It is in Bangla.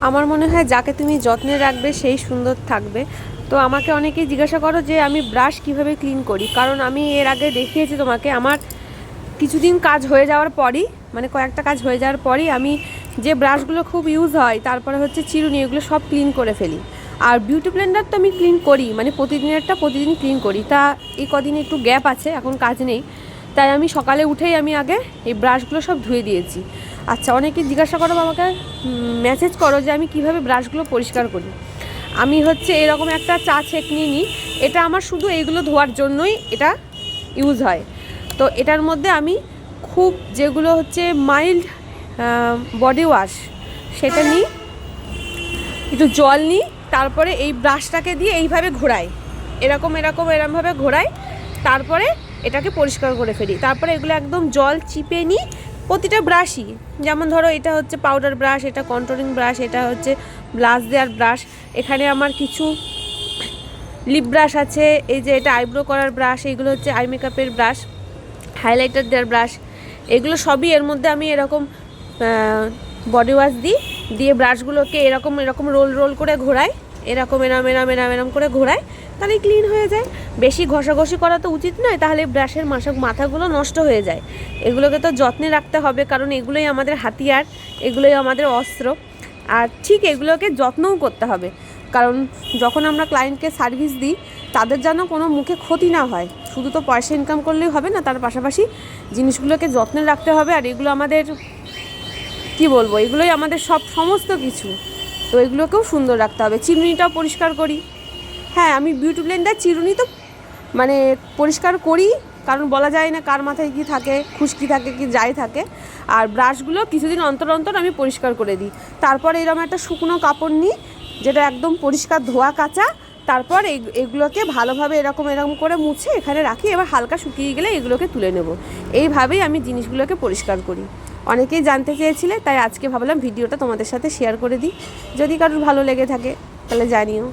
আমার মনে হয় যাকে তুমি যত্নে রাখবে সেই সুন্দর থাকবে। তো আমাকে অনেকেই জিজ্ঞাসা করো যে আমি ব্রাশ কিভাবে ক্লিন করি, কারণ আমি এর আগে দেখিয়েছি তোমাকে আমার কিছুদিন কাজ হয়ে যাওয়ার পরই, মানে কয়েকটা কাজ হয়ে যাওয়ার পরই আমি যে ব্রাশগুলো খুব ইউজ হয়, তারপরে হচ্ছে চিরুনি, এগুলো সব ক্লিন করে ফেলি। আর বিউটি ব্লেন্ডার তো আমি ক্লিন করি, মানে প্রতিদিন ক্লিন করি। তা এই কদিন একটু গ্যাপ আছে, এখন কাজ নেই, তাই আমি সকালে উঠেই আমি আগে এই ব্রাশগুলো সব ধুয়ে দিয়েছি। আচ্ছা, অনেকে জিজ্ঞাসা করো, আমাকে মেসেজ করো যে আমি কিভাবে ব্রাশগুলো পরিষ্কার করি। আমি হচ্ছে এরকম একটা চা ছেঁকনি নিই, এটা আমার শুধু এইগুলো ধোয়ার জন্যই এটা ইউজ হয়। তো এটার মধ্যে আমি খুব যেগুলো হচ্ছে মাইল্ড বডি ওয়াশ সেটা নিই, একটু জল নিই, তারপরে এই ব্রাশটাকে দিয়ে এইভাবে ঘোরাই, এরমভাবে ঘোরাই, তারপরে এটাকে পরিষ্কার করে ফেলি। তারপরে এগুলো একদম জল চিপে নিই প্রতিটা ব্রাশই। যেমন ধরো এটা হচ্ছে পাউডার ব্রাশ, এটা কন্ট্রোলিং ব্রাশ, এটা হচ্ছে ব্লাশ দেওয়ার ব্রাশ, এখানে আমার কিছু লিপ ব্রাশ আছে, এই যে এটা আইব্রো করার ব্রাশ, এইগুলো হচ্ছে আই মেকআপের ব্রাশ, হাইলাইটার দেওয়ার ব্রাশ, এগুলো সবই এর মধ্যে আমি এরকম বডি ওয়াশ দিয়ে ব্রাশগুলোকে এরকম রোল করে ঘোরাই, এরম করে ঘোরাই, তাহলে ক্লিন হয়ে যায়। বেশি ঘষাঘষি করা তো উচিত নয়, তাহলে ব্রাশের মাথাগুলো নষ্ট হয়ে যায়। এগুলোকে তো যত্নে রাখতে হবে, কারণ এগুলোই আমাদের হাতিয়ার, এগুলোই আমাদের অস্ত্র। আর ঠিক এগুলোকে যত্নও করতে হবে, কারণ যখন আমরা ক্লায়েন্টকে সার্ভিস দিই তাদের যেন কোনো মুখে ক্ষতি না হয়। শুধু তো পয়সা ইনকাম করলেই হবে না, তার পাশাপাশি জিনিসগুলোকে যত্নে রাখতে হবে। আর এগুলো আমাদের কি বলবো, এগুলোই আমাদের সমস্ত কিছু, তো এগুলোকেও সুন্দর রাখতে হবে। চিরুনিটাও পরিষ্কার করি। হ্যাঁ, আমি বিউটি ব্লেন্ডার চিরুনি তো মানে পরিষ্কার করি, কারণ বলা যায় না কার মাথায় কী থাকে, খুশকি থাকে কি যাই থাকে। আর ব্রাশগুলো কিছুদিন অন্তর অন্তর আমি পরিষ্কার করে দিই। তারপর এরকম একটা শুকনো কাপড় নিই, যেটা একদম পরিষ্কার ধোয়া কাচা, তারপর এগুলোকে ভালোভাবে এরকম করে মুছে এখানে রাখি। এবার হালকা শুকিয়ে গেলে এগুলোকে তুলে নেব। এইভাবেই আমি জিনিসগুলোকে পরিষ্কার করি। অনেকেই জানতে চেয়েছিলে, তাই আজকে ভাবলাম ভিডিওটা তোমাদের সাথে শেয়ার করে দিই। যদি কারোর ভালো লেগে থাকে তাহলে জানিও।